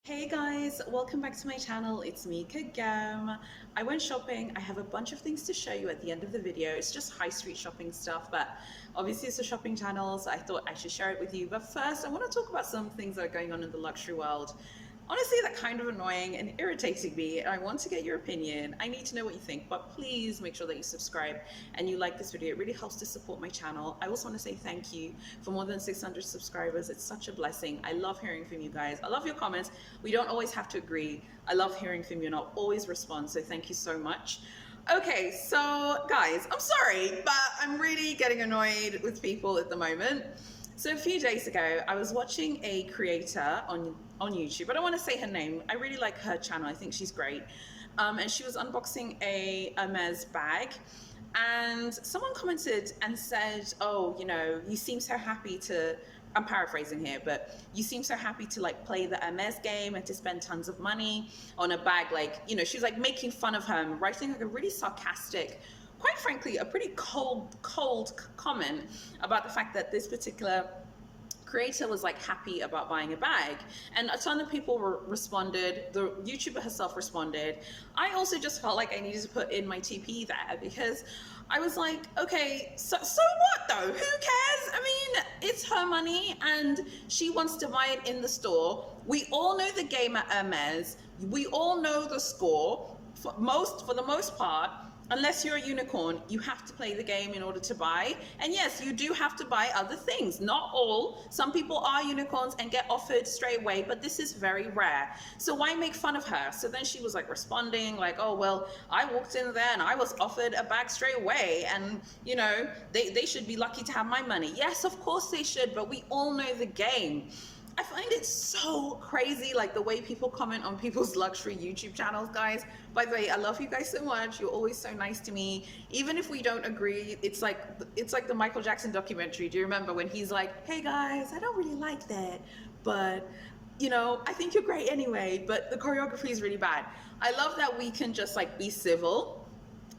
Hey guys, welcome back to my channel. It's me, Kagam. I went shopping. I have a bunch of things to show you at the end of the video. It's just high street shopping stuff, but obviously it's a shopping channel, so I thought I should share it with you. But first, I want to talk about some things that are going on in the luxury world. Honestly, they're kind of annoying and irritating me. I want to get your opinion. I need to know what you think, but please make sure that you subscribe and you like this video. It really helps to support my channel. I also want to say thank you for more than 600 subscribers. It's such a blessing. I love hearing from you guys. I love your comments. We don't always have to agree. I love hearing from you and I'll always respond, so thank you so much. Okay, so guys, I'm sorry, but I'm really getting annoyed with people at the moment. So a few days ago, I was watching a creator on YouTube. I don't want to say her name. I really like her channel. I think she's great. And she was unboxing a Hermes bag. And someone commented and said, oh, you know, you seem so happy to, I'm paraphrasing here, but you seem so happy to like play the Hermes game and to spend tons of money on a bag. Like, you know, she's like making fun of her and writing like a really sarcastic, quite frankly, a pretty cold comment about the fact that this particular creator was like happy about buying a bag, and a ton of people responded. The YouTuber herself responded. I also just felt like I needed to put in my TP there because I was like, okay, so what though? Who cares? I mean, it's her money and she wants to buy it in the store. We all know the game at Hermes. We all know the score. For the most part, unless you're a unicorn, you have to play the game in order to buy. And yes, you do have to buy other things. Not all. Some people are unicorns and get offered straight away, but this is very rare. So why make fun of her? So then she was like responding like, oh, well, I walked in there and I was offered a bag straight away. And, you know, they should be lucky to have my money. Yes, of course they should, but we all know the game. I find it so crazy, like the way people comment on people's luxury YouTube channels, guys. By the way, I love you guys so much. You're always so nice to me. Even if we don't agree, it's like the Michael Jackson documentary. Do you remember when he's like, hey guys, I don't really like that, but you know, I think you're great anyway, but the choreography is really bad. I love that we can just like be civil,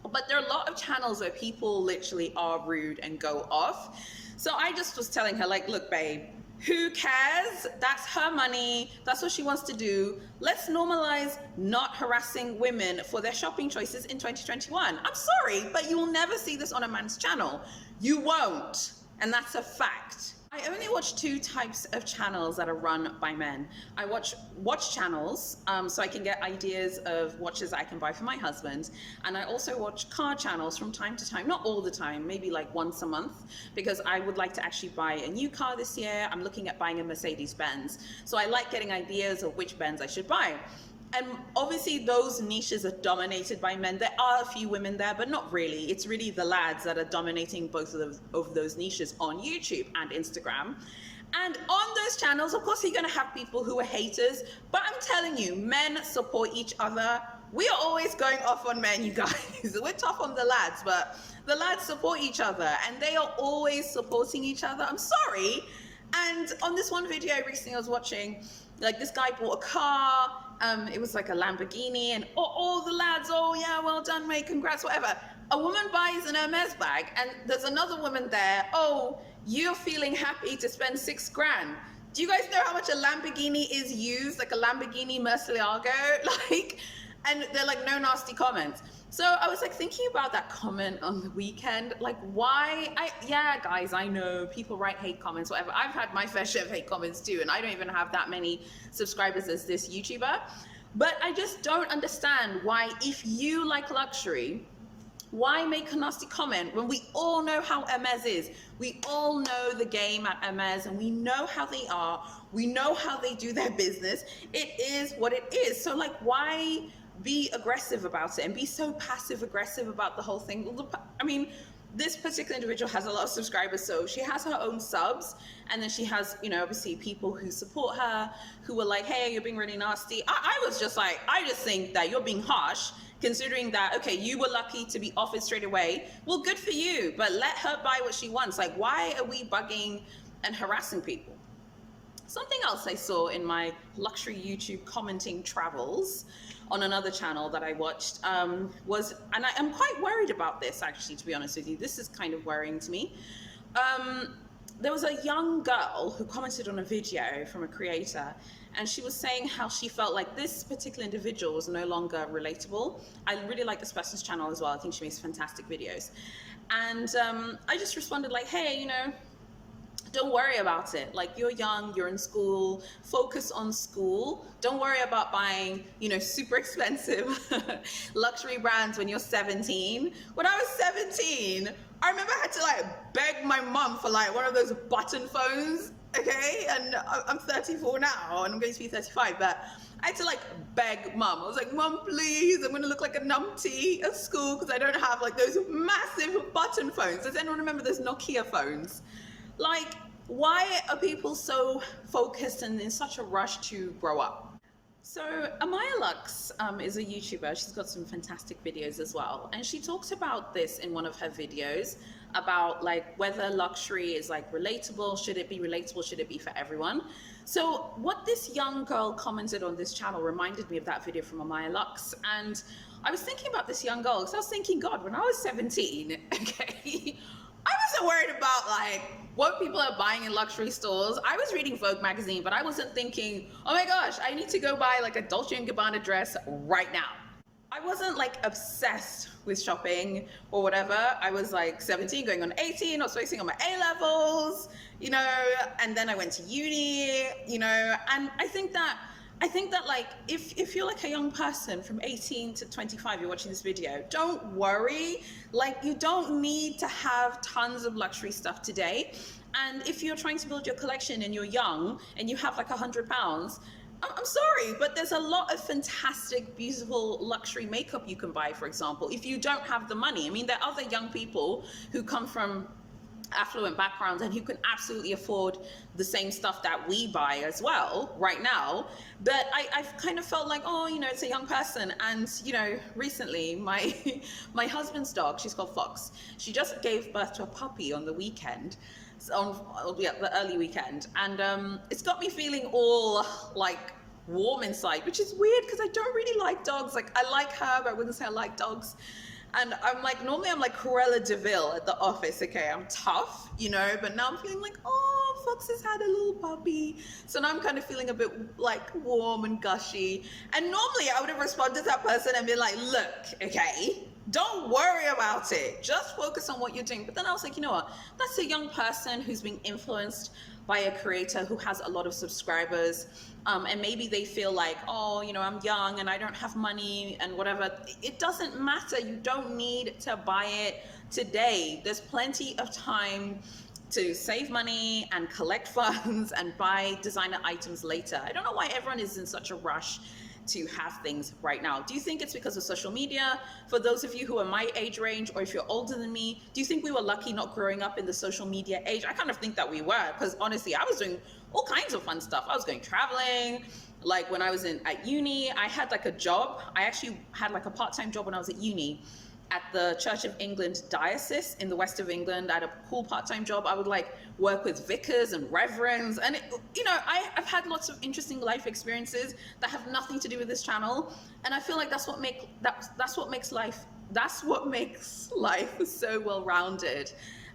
but there are a lot of channels where people literally are rude and go off. So I just was telling her like, look, babe, who cares? That's her money. That's what she wants to do. Let's normalize not harassing women for their shopping choices in 2021. I'm sorry, but you will never see this on a man's channel. You won't. And that's a fact. I only watch two types of channels that are run by men. I watch watch channels, so I can get ideas of watches I can buy for my husband. And I also watch car channels from time to time, not all the time, maybe like once a month, because I would like to actually buy a new car this year. I'm looking at buying a Mercedes Benz. So I like getting ideas of which Benz I should buy. And obviously those niches are dominated by men. There are a few women there, but not really. It's really the lads that are dominating both of those niches on YouTube and Instagram. And on those channels, of course, you're gonna have people who are haters, but I'm telling you, men support each other. We are always going off on men, you guys. We're tough on the lads, but the lads support each other and they are always supporting each other. I'm sorry. And on this one video recently I was watching, like this guy bought a car, it was like a Lamborghini, and all the lads, oh yeah, well done mate, congrats, whatever. A woman buys an Hermes bag and there's another woman there, oh, you're feeling happy to spend $6 grand. Do you guys know how much a Lamborghini is used, like a Lamborghini Murcielago? Like, and they're like, no nasty comments. So I was like thinking about that comment on the weekend, like why, yeah guys, I know people write hate comments, whatever. I've had my fair share of hate comments too, and I don't even have that many subscribers as this YouTuber. But I just don't understand why, if you like luxury, why make a nasty comment when we all know how Hermes is? We all know the game at Hermes and we know how they are. We know how they do their business. It is what it is. So like, why be aggressive about it and be so passive aggressive about the whole thing? I mean, this particular individual has a lot of subscribers, so she has her own subs, and then she has, you know, obviously people who support her, who were like, hey, you're being really nasty. I was just like, I just think that you're being harsh, considering that, okay, you were lucky to be offered straight away. Well, good for you, but let her buy what she wants. Like, why are we bugging and harassing people? Something else I saw in my luxury YouTube commenting travels on another channel that I watched was, and I am quite worried about this actually, to be honest with you, this is kind of worrying to me. There was a young girl who commented on a video from a creator, and she was saying how she felt like this particular individual was no longer relatable. I really like this person's channel as well. I think she makes fantastic videos. And I just responded like, hey, you know, don't worry about it. Like, you're young, you're in school, focus on school. Don't worry about buying, you know, super expensive luxury brands when you're 17. When I was 17, I remember I had to like beg my mum for like one of those button phones, okay? And I'm 34 now and I'm going to be 35, but I had to like beg mum. I was like, Mum, please, I'm gonna look like a numpty at school because I don't have like those massive button phones. Does anyone remember those Nokia phones? Like, why are people so focused and in such a rush to grow up? So Amaya Lux is a YouTuber. She's got some fantastic videos as well. And she talks about this in one of her videos about like whether luxury is like relatable. Should it be relatable? Should it be for everyone? So what this young girl commented on this channel reminded me of that video from Amaya Lux. And I was thinking about this young girl because I was thinking, God, when I was 17, okay, I wasn't worried about like what people are buying in luxury stores. I was reading Vogue magazine, but I wasn't thinking, oh my gosh, I need to go buy like a Dolce & Gabbana dress right now. I wasn't like obsessed with shopping or whatever. I was like 17 going on 18, I was focusing on my A-levels, you know, and then I went to uni, you know, and I think that like if you're like a young person from 18 to 25, you're watching this video, don't worry. Like, you don't need to have tons of luxury stuff today. And if you're trying to build your collection and you're young and you have like £100, I'm sorry, but there's a lot of fantastic, beautiful luxury makeup you can buy, for example, if you don't have the money. I mean, there are other young people who come from affluent backgrounds and who can absolutely afford the same stuff that we buy as well right now. But I've kind of felt like, oh, you know, it's a young person. And, you know, recently my my husband's dog, she's called Fox, she just gave birth to a puppy on the weekend, the early weekend. And it's got me feeling all like warm inside, which is weird because I don't really like dogs. Like, I like her, but I wouldn't say I like dogs. And I'm like, normally I'm like Cruella de Vil at the office, okay, I'm tough, you know, but now I'm feeling like, oh, Fox has had a little puppy. So now I'm kind of feeling a bit like warm and gushy. And normally I would have responded to that person and been like, look, okay, don't worry about it. Just focus on what you're doing. But then I was like, you know what? That's a young person who's being influenced by a creator who has a lot of subscribers. And maybe they feel like, oh, you know, I'm young and I don't have money and whatever. It doesn't matter. You don't need to buy it today. There's plenty of time to save money and collect funds and buy designer items later. I don't know why everyone is in such a rush to have things right now. Do you think it's because of social media? For those of you who are my age range, or if you're older than me, do you think we were lucky not growing up in the social media age? I kind of think that we were, because honestly, I was doing all kinds of fun stuff. I was going traveling. Like when I was at uni, I had like a job. I actually had like a part-time job when I was at uni at the Church of England diocese in the west of England. I had a cool part-time job. I would like work with vicars and reverends, and you know, I've had lots of interesting life experiences that have nothing to do with this channel, and I feel like that's what makes life so well-rounded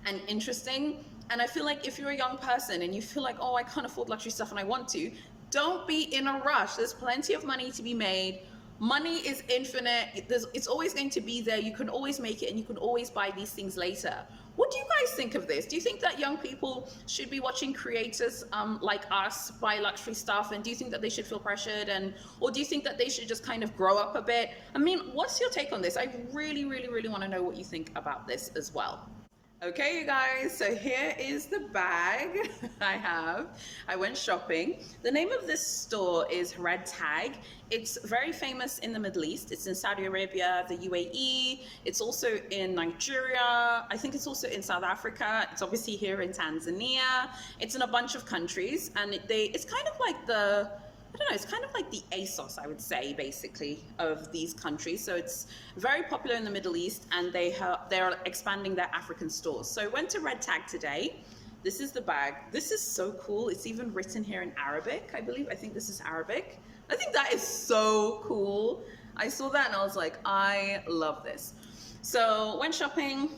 and interesting. And I feel like if you're a young person and you feel like, oh, I can't afford luxury stuff and I want to, don't be in a rush. There's plenty of money to be made. Money is infinite. It's always going to be there. You can always make it, and you can always buy these things later. What do you guys think of this? Do you think that young people should be watching creators like us buy luxury stuff? And do you think that they should feel pressured? Or do you think that they should just kind of grow up a bit? I mean, what's your take on this? I really, really, really want to know what you think about this as well. Okay, you guys, so here is the bag I have. I went shopping. The name of this store is Red Tag. It's very famous in the Middle East. It's in Saudi Arabia, the UAE. It's also in Nigeria. I think it's also in South Africa. It's obviously here in Tanzania. It's in a bunch of countries, and it's kind of like I don't know, it's kind of like the ASOS, I would say, basically, of these countries. So it's very popular in the Middle East, and they're expanding their African stores. So I went to Red Tag today. This is the bag. This is so cool. It's even written here in Arabic, I believe. I think this is Arabic. I think that is so cool. I saw that and I was like, I love this. So went shopping.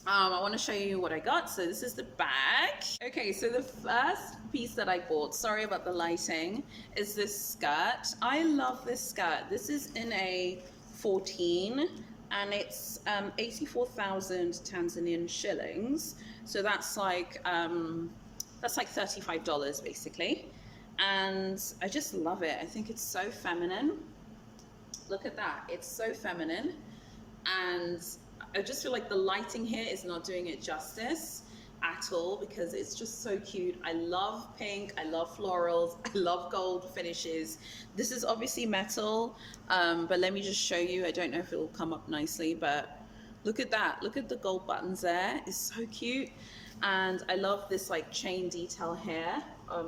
I want to show you what I got. So this is the bag. Okay, so the first piece that I bought, sorry about the lighting, is this skirt. I love this skirt. This is in a 14 and it's 84,000 Tanzanian shillings. So that's like $35 basically. And I just love it. I think it's so feminine. Look at that. It's so feminine. And I just feel like the lighting here is not doing it justice at all because it's just so cute. I love pink, I love florals, I love gold finishes. This is obviously metal, but let me just show you. I don't know if it will come up nicely, but look at that. Look at the gold buttons there. It's so cute. And I love this like chain detail here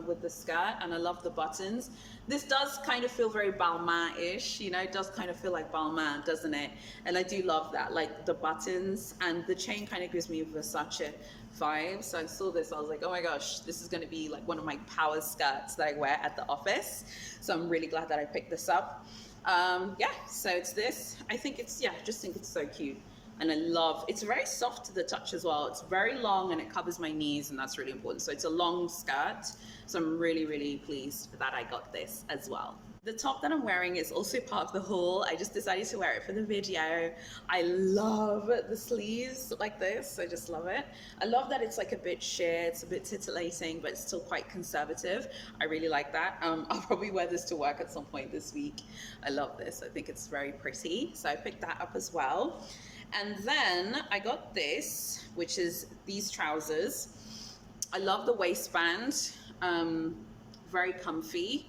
with the skirt, and I love the buttons. This does kind of feel very Balmain-ish, you know, it does kind of feel like Balmain, doesn't it? And I do love that, like the buttons, and the chain kind of gives me Versace vibe. So I saw this, I was like, oh my gosh, this is going to be like one of my power skirts that I wear at the office. So I'm really glad that I picked this up. Yeah, so it's this. I think it's, yeah, I just think it's so cute. And I love, it's very soft to the touch as well. It's very long and it covers my knees, and that's really important. So it's a long skirt. So I'm really, really pleased that I got this as well. The top that I'm wearing is also part of the haul. I just decided to wear it for the video. I love the sleeves like this. I just love it. I love that it's like a bit sheer, it's a bit titillating, but it's still quite conservative. I really like that. I'll probably wear this to work at some point this week. I love this. I think it's very pretty. So I picked that up as well. And then I got this, which is these trousers. I love the waistband, very comfy.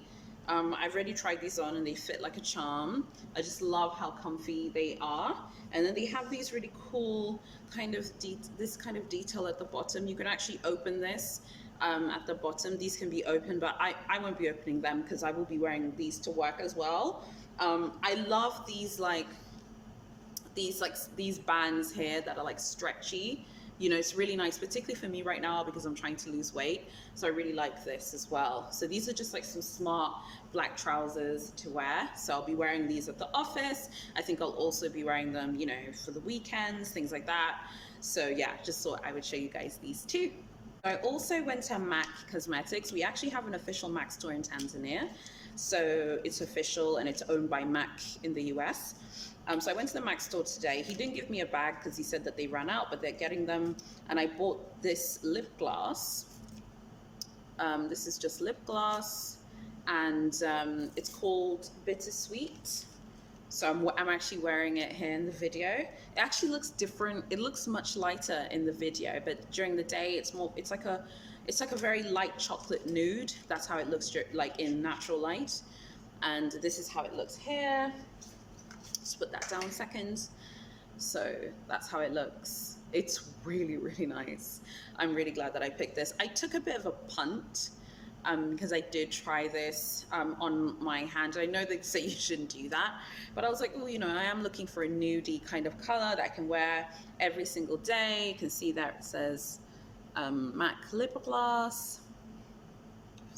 I've already tried these on and they fit like a charm. I just love how comfy they are. And then they have these really cool kind of this kind of detail at the bottom. You can actually open this at the bottom. These can be open, but I won't be opening them because I will be wearing these to work as well. I love these these bands here that are like stretchy. You know, it's really nice, particularly for me right now because I'm trying to lose weight. So I really like this as well. So these are just like some smart black trousers to wear. So I'll be wearing these at the office. I think I'll also be wearing them, you know, for the weekends, things like that. So yeah, just thought I would show you guys these too. I also went to MAC Cosmetics. We actually have an official MAC store in Tanzania. So it's official and it's owned by MAC in the US. So I went to the MAC store today. He didn't give me a bag because he said that they ran out, but they're getting them. And I bought this lip gloss. This is just lip gloss, and it's called Bittersweet. So I'm actually wearing it here in the video. It actually looks different. It looks much lighter in the video, but during the day it's more. It's like a very light chocolate nude. That's how it looks like in natural light. And this is how it looks here. Just put that down a second. So that's how it looks. It's really, really nice. I'm really glad that I picked this. I took a bit of a punt because I did try this on my hand. I know they say you shouldn't do that, but I was like, oh, you know, I am looking for a nudie kind of color that I can wear every single day. You can see there it says MAC lip gloss.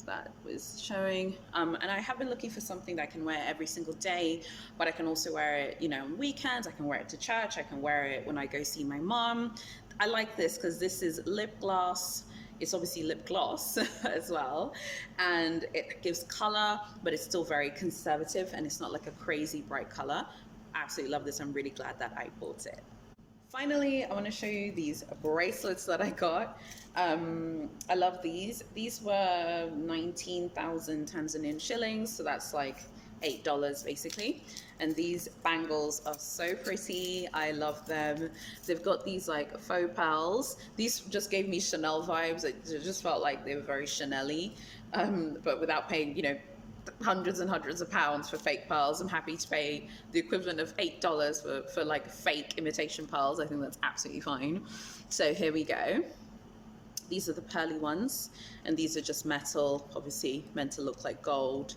That was showing, and I have been looking for something that I can wear every single day, but I can also wear it, you know, on weekends. I can wear it to church. I can wear it when I go see my mom. I like this because this is lip gloss. It's obviously lip gloss as well, and it gives color, but it's still very conservative, and it's not like a crazy bright color. I absolutely love this. I'm really glad that I bought it. Finally, I want to show you these bracelets that I got. I love these. These were 19,000 Tanzanian shillings, so that's like $8 basically. And these bangles are so pretty. I love them. They've got these like faux pearls. These just gave me Chanel vibes. It just felt like they were very Chanel-y, but without paying, you know, hundreds and hundreds of pounds for fake pearls. I'm happy to pay the equivalent of $8 for like fake imitation pearls. I think that's absolutely fine. So here we go. These are the pearly ones, and these are just metal, obviously meant to look like gold.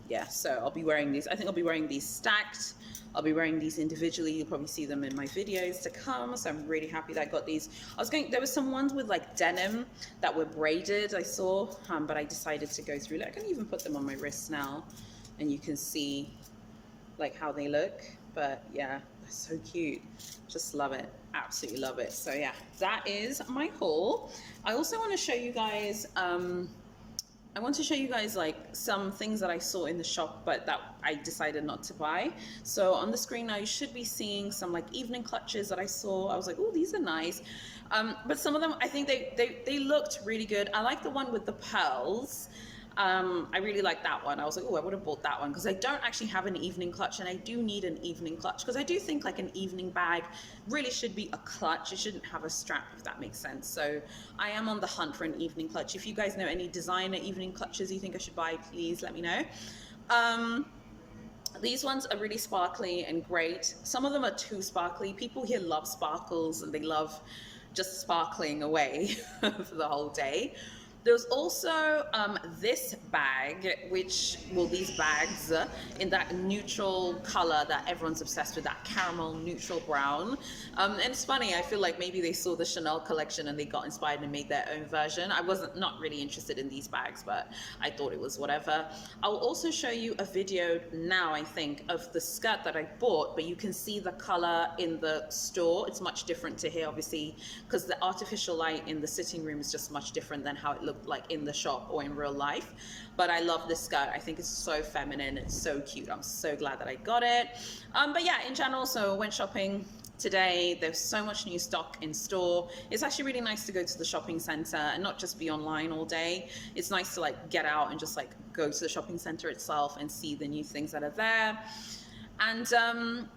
Yeah, so I'll be wearing these. I think I'll be wearing these stacked. I'll be wearing these individually. You'll probably see them in my videos to come. So I'm really happy that I got these. There were some ones with like denim that were braided, I saw, but I decided to go through. I can even put them on my wrists now, and you can see like how they look. But yeah, they're so cute. Just love it. absolutely love it. So yeah, that is my haul. I also want to show you guys like some things that I saw in the shop but that I decided not to buy. So on the screen now you should be seeing some like evening clutches that I saw. I was like, oh, these are nice. But some of them, I think they looked really good. I like the one with the pearls. I really like that one. I was like, oh, I would have bought that one because I don't actually have an evening clutch, and I do need an evening clutch because I do think like an evening bag really should be a clutch. It shouldn't have a strap, if that makes sense. So I am on the hunt for an evening clutch. If you guys know any designer evening clutches you think I should buy, please let me know. These ones are really sparkly and great. Some of them are too sparkly. People here love sparkles and they love just sparkling away for the whole day. There's also this bag, these bags in that neutral color that everyone's obsessed with, that caramel neutral brown. And it's funny, I feel like maybe they saw the Chanel collection and they got inspired and made their own version. I wasn't not really interested in these bags, but I thought it was whatever. I'll also show you a video now, I think, of the skirt that I bought, but you can see the color in the store. It's much different to here, obviously, because the artificial light in the sitting room is just much different than how it looked like in the shop or in real life. But I love this skirt. I think it's so feminine. It's so cute. I'm so glad that I got it. But yeah, in general, so I went shopping today. There's so much new stock in store. It's actually really nice to go to the shopping center and not just be online all day. It's nice to like get out and just like go to the shopping center itself and see the new things that are there. And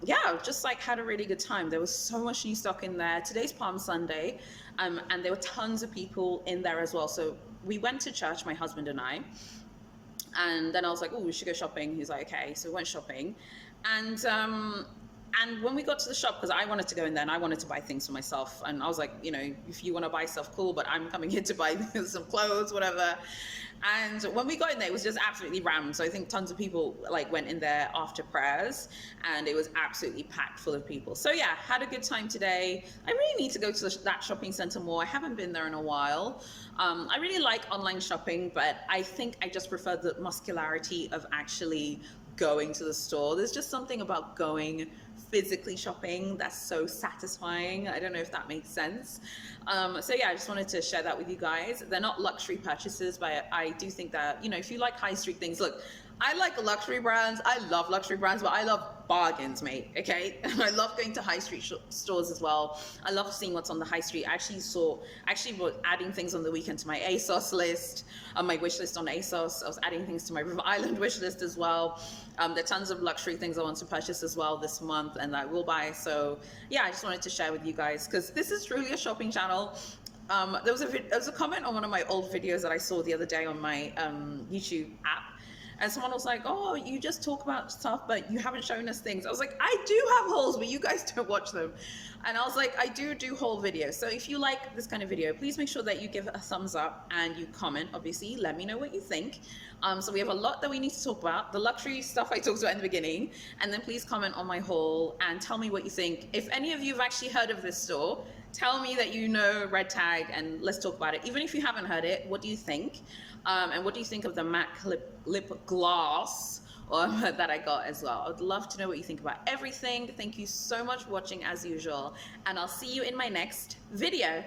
yeah, just like had a really good time. There was so much new stock in there. Today's Palm Sunday, and there were tons of people in there as well. So we went to church, my husband and I, and then I was like, oh, we should go shopping. He's like, okay. So we went shopping, and when we got to the shop, because I wanted to go in there and I wanted to buy things for myself, and I was like, you know, if you want to buy stuff, cool, but I'm coming here to buy some clothes, whatever. And when we got in there, it was just absolutely rammed. So I think tons of people like went in there after prayers, and it was absolutely packed full of people. So yeah, had a good time today. I really need to go to that shopping center more. I haven't been there in a while. I really like online shopping, but I think I just prefer the muscularity of actually going to the store. There's just something about going physically shopping that's so satisfying. I don't know if that makes sense. So yeah, I just wanted to share that with you guys. They're not luxury purchases, but I do think that, you know, if you like high street things, look, I like luxury brands. I love luxury brands, but I love bargains, mate. Okay. I love going to high street stores as well. I love seeing what's on the high street. I actually was adding things on the weekend to my ASOS list, my wish list on ASOS. I was adding things to my River Island wish list as well. There are tons of luxury things I want to purchase as well this month, and I will buy. So yeah, I just wanted to share with you guys because this is truly a shopping channel. There was a comment on one of my old videos that I saw the other day on my YouTube app. And someone was like, oh, you just talk about stuff, but you haven't shown us things. I was like, I do have hauls, but you guys don't watch them. And I was like, I do haul videos. So if you like this kind of video, please make sure that you give it a thumbs up and you comment, obviously. Let me know what you think. So we have a lot that we need to talk about. The luxury stuff I talked about in the beginning. And then please comment on my haul and tell me what you think. If any of you have actually heard of this store, tell me that you know Red Tag and let's talk about it. Even if you haven't heard it, what do you think? And what do you think of the MAC lip gloss that I got as well? I'd love to know what you think about everything. Thank you so much for watching as usual, and I'll see you in my next video.